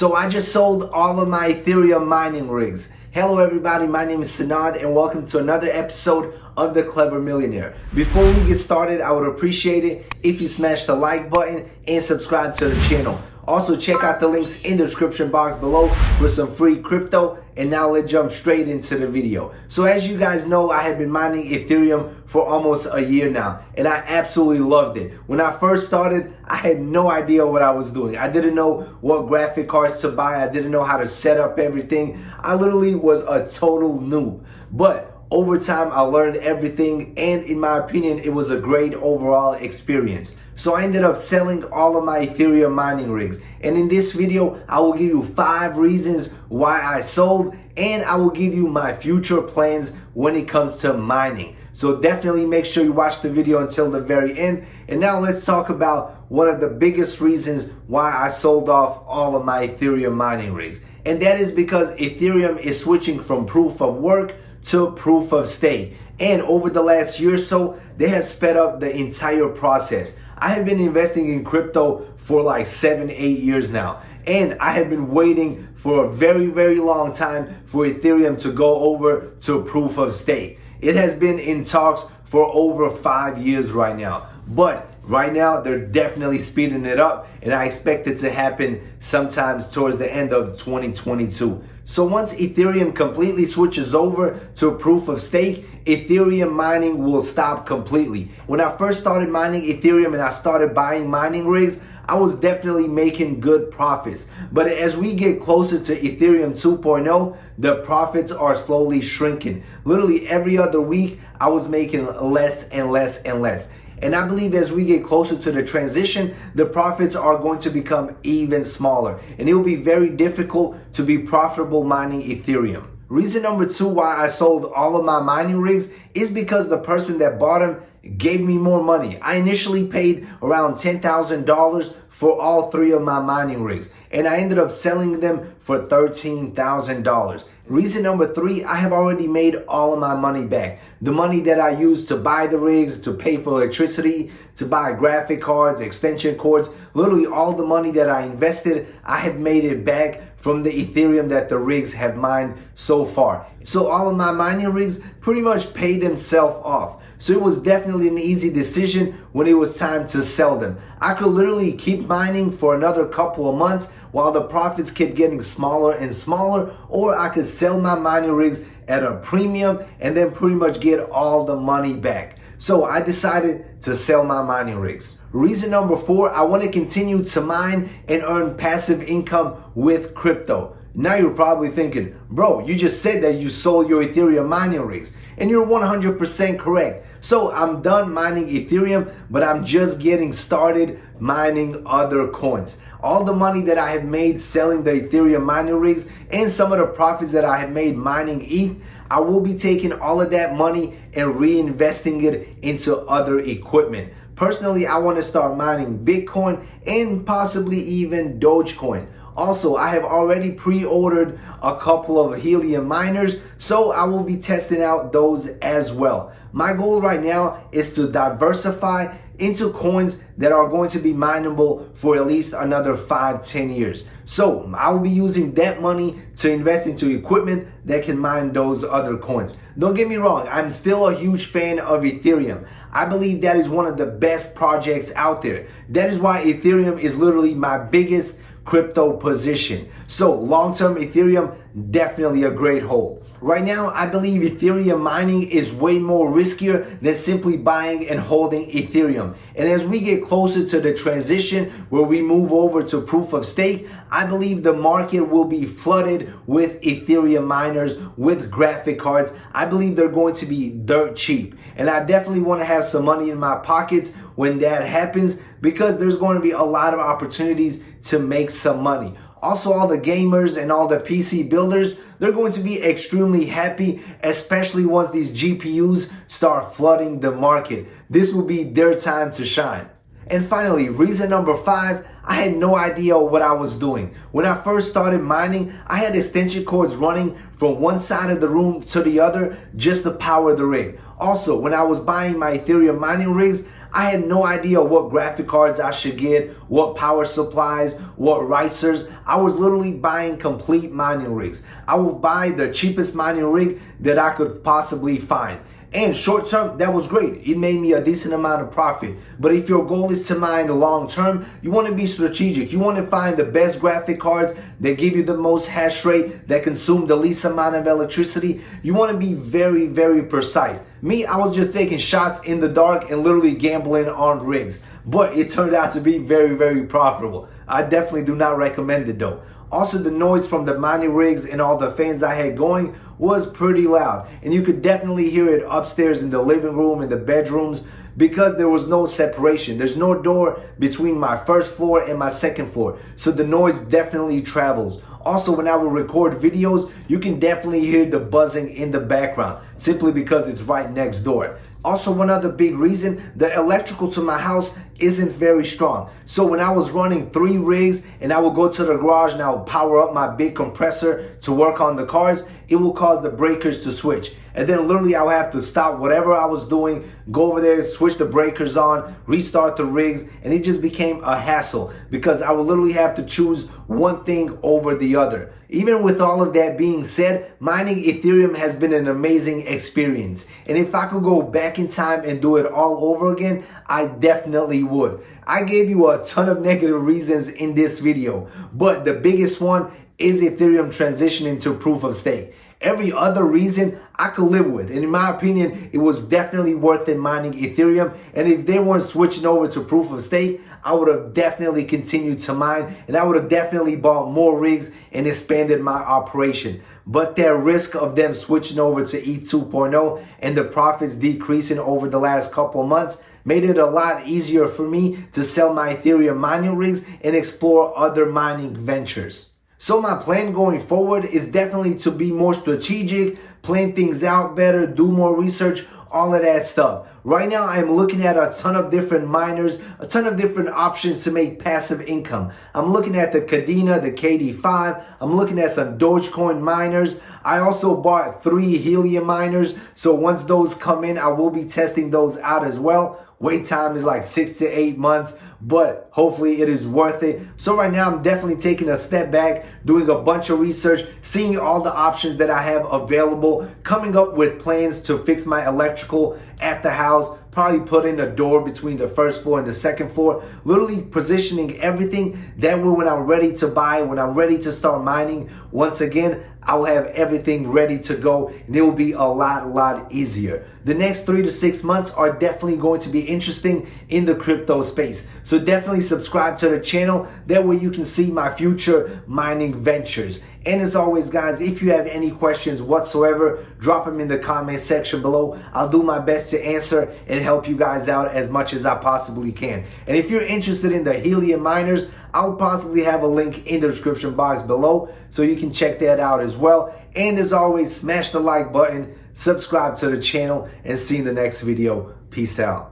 So I just sold all of my Ethereum mining rigs. Hello everybody, my name is Sanad and welcome to another episode of The Clever Millionaire. Before we get started, I would appreciate it if you smash the like button and subscribe to the channel. Also check out the links in the description box below for some free crypto. And now let's jump straight into the video. So as you guys know, I have been mining Ethereum for almost a year now, and I absolutely loved it. When I first started, I had no idea what I was doing. I didn't know what graphic cards to buy. I didn't know how to set up everything. I literally was a total noob. But over time, I learned everything, and in my opinion, it was a great overall experience. So I ended up selling all of my Ethereum mining rigs. And in this video, I will give you 5 reasons why I sold, and I will give you my future plans when it comes to mining. So definitely make sure you watch the video until the very end. And now let's talk about one of the biggest reasons why I sold off all of my Ethereum mining rigs. And that is because Ethereum is switching from proof of work to proof of stake. And over the last year or so, they have sped up the entire process. I have been investing in crypto for like 7-8 years now, and I have been waiting for a very long time for Ethereum to go over to proof of stake. It has been in talks for over 5 years right now, but right now they're definitely speeding it up, and I expect it to happen sometimes towards the end of 2022. So once Ethereum completely switches over to proof of stake, Ethereum mining will stop completely. When I first started mining Ethereum and I started buying mining rigs, I was definitely making good profits. But as we get closer to Ethereum 2.0, the profits are slowly shrinking. Literally every other week, I was making less and less and less. And I believe as we get closer to the transition, the profits are going to become even smaller. And it will be very difficult to be profitable mining Ethereum. Reason number 2 why I sold all of my mining rigs is because the person that bought them gave me more money. I initially paid around $10,000 for all 3 of my mining rigs, and I ended up selling them for $13,000. Reason number 3, I have already made all of my money back. The money that I used to buy the rigs, to pay for electricity, to buy graphic cards, extension cords, literally all the money that I invested, I have made it back from the Ethereum that the rigs have mined so far. So all of my mining rigs pretty much paid themselves off. So it was definitely an easy decision when it was time to sell them. I could literally keep mining for another couple of months while the profits kept getting smaller and smaller, or I could sell my mining rigs at a premium and then pretty much get all the money back. So I decided to sell my mining rigs. Reason number 4, I want to continue to mine and earn passive income with crypto. Now you're probably thinking, bro, you just said that you sold your Ethereum mining rigs, and you're 100% correct. So I'm done mining Ethereum, but I'm just getting started mining other coins. All the money that I have made selling the Ethereum mining rigs and some of the profits that I have made mining ETH, I will be taking all of that money and reinvesting it into other equipment. Personally, I want to start mining Bitcoin and possibly even Dogecoin. Also, I have already pre-ordered a couple of helium miners, so I will be testing out those as well. My goal right now is to diversify into coins that are going to be mineable for at least another 5-10 years. So I will be using that money to invest into equipment that can mine those other coins. Don't get me wrong, I'm still a huge fan of Ethereum. I believe that is one of the best projects out there. That is why Ethereum is literally my biggest crypto position. So long-term Ethereum, definitely a great hold. Right now, I believe Ethereum mining is way more riskier than simply buying and holding Ethereum. And as we get closer to the transition where we move over to proof of stake, I believe the market will be flooded with Ethereum miners, with graphic cards. I believe they're going to be dirt cheap. And I definitely want to have some money in my pockets when that happens, because there's going to be a lot of opportunities to make some money. Also, all the gamers and all the PC builders, they're going to be extremely happy, especially once these GPUs start flooding the market. This will be their time to shine. And finally, reason number 5, I had no idea what I was doing. When I first started mining, I had extension cords running from one side of the room to the other just to power the rig. Also, when I was buying my Ethereum mining rigs, I had no idea what graphic cards I should get, what power supplies, what risers. I was literally buying complete mining rigs. I would buy the cheapest mining rig that I could possibly find. And short term, that was great. It made me a decent amount of profit. But if your goal is to mine long term, you want to be strategic. You want to find the best graphic cards that give you the most hash rate, that consume the least amount of electricity. You want to be very, very precise. Me, I was just taking shots in the dark and literally gambling on rigs. But it turned out to be very, very profitable. I definitely do not recommend it though. Also, the noise from the mining rigs and all the fans I had going was pretty loud. And you could definitely hear it upstairs in the living room, in the bedrooms, because there was no separation. There's no door between my first floor and my second floor. So the noise definitely travels. Also, when I will record videos, you can definitely hear the buzzing in the background, simply because it's right next door. Also, one other big reason, the electrical to my house isn't very strong. So when I was running 3 rigs and I would go to the garage and I would power up my big compressor to work on the cars, it will cause the breakers to switch. And then literally I would have to stop whatever I was doing, go over there, switch the breakers on, restart the rigs, and it just became a hassle because I would literally have to choose one thing over the other. Even with all of that being said, mining Ethereum has been an amazing experience. And if I could go back in time and do it all over again, I definitely would. I gave you a ton of negative reasons in this video, but the biggest one is Ethereum transitioning to proof of stake. Every other reason I could live with. And in my opinion, it was definitely worth it mining Ethereum. And if they weren't switching over to proof of stake, I would have definitely continued to mine, and I would have definitely bought more rigs and expanded my operation. But that risk of them switching over to ETH 2.0 and the profits decreasing over the last couple of months made it a lot easier for me to sell my Ethereum mining rigs and explore other mining ventures. So my plan going forward is definitely to be more strategic, plan things out better, do more research, all of that stuff. Right now, I'm looking at a ton of different miners, a ton of different options to make passive income. I'm looking at the Kadena, the KD5. I'm looking at some Dogecoin miners. I also bought 3 Helium miners. So once those come in, I will be testing those out as well. Wait time is like 6 to 8 months, but hopefully it is worth it. So right now I'm definitely taking a step back, doing a bunch of research, seeing all the options that I have available, coming up with plans to fix my electrical at the house, probably put in a door between the first floor and the second floor, literally positioning everything. That way when I'm ready to buy, when I'm ready to start mining, once again, I'll have everything ready to go and it will be a lot easier. The next 3 to 6 months are definitely going to be interesting in the crypto space. So definitely subscribe to the channel. That way you can see my future mining ventures. And as always, guys, if you have any questions whatsoever, drop them in the comment section below. I'll do my best to answer and help you guys out as much as I possibly can. And if you're interested in the Helium miners, I'll possibly have a link in the description box below, so you can check that out as well. And as always, smash the like button, subscribe to the channel, and see you in the next video. Peace out.